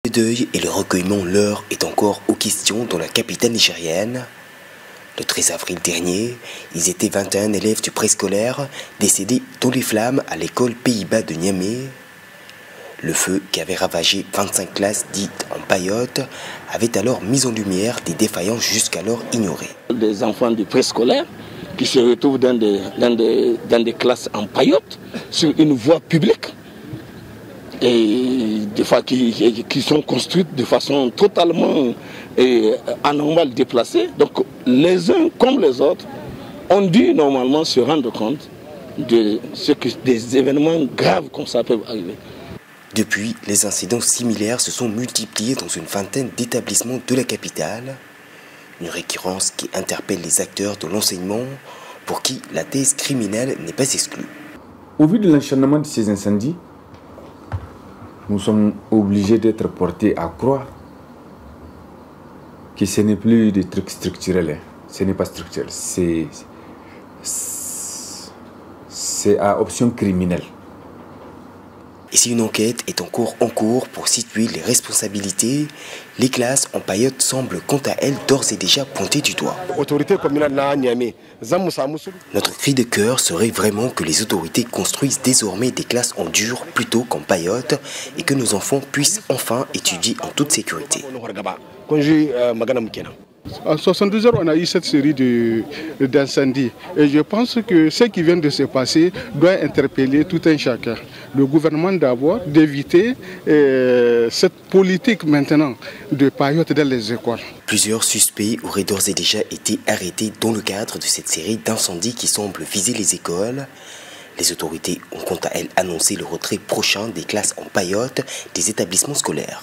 Le deuil et le recueillement leur est encore aux questions dans la capitale nigérienne. Le 13 avril dernier, ils étaient 21 élèves du préscolaire décédés dans les flammes à l'école Pays-Bas de Niamey. Le feu qui avait ravagé 25 classes dites en paillotes avait alors mis en lumière des défaillances jusqu'alors ignorées. Des enfants du préscolaire qui se retrouvent dans des classes en paillotes sur une voie publique et des fois qui sont construites de façon totalement anormale, déplacée. Donc les uns comme les autres ont dû normalement se rendre compte de ce que des événements graves comme ça peuvent arriver. Depuis, les incidents similaires se sont multipliés dans une vingtaine d'établissements de la capitale. Une récurrence qui interpelle les acteurs de l'enseignement pour qui la thèse criminelle n'est pas exclue. Au vu de l'enchaînement de ces incendies, nous sommes obligés d'être portés à croire que ce n'est plus des trucs structurels. Ce n'est pas structurel, c'est à option criminelle. Et si une enquête est encore en cours pour situer les responsabilités, les classes en paillotes semblent quant à elles d'ores et déjà pointées du doigt. Notre cri de cœur serait vraiment que les autorités construisent désormais des classes en dur plutôt qu'en paillotes et que nos enfants puissent enfin étudier en toute sécurité. En 72 heures, on a eu cette série d'incendies. Et je pense que ce qui vient de se passer doit interpeller tout un chacun. Le gouvernement d'abord, d'éviter cette politique maintenant de paillotes dans les écoles. Plusieurs suspects auraient d'ores et déjà été arrêtés dans le cadre de cette série d'incendies qui semblent viser les écoles. Les autorités ont quant à elles annoncé le retrait prochain des classes en paillotes des établissements scolaires.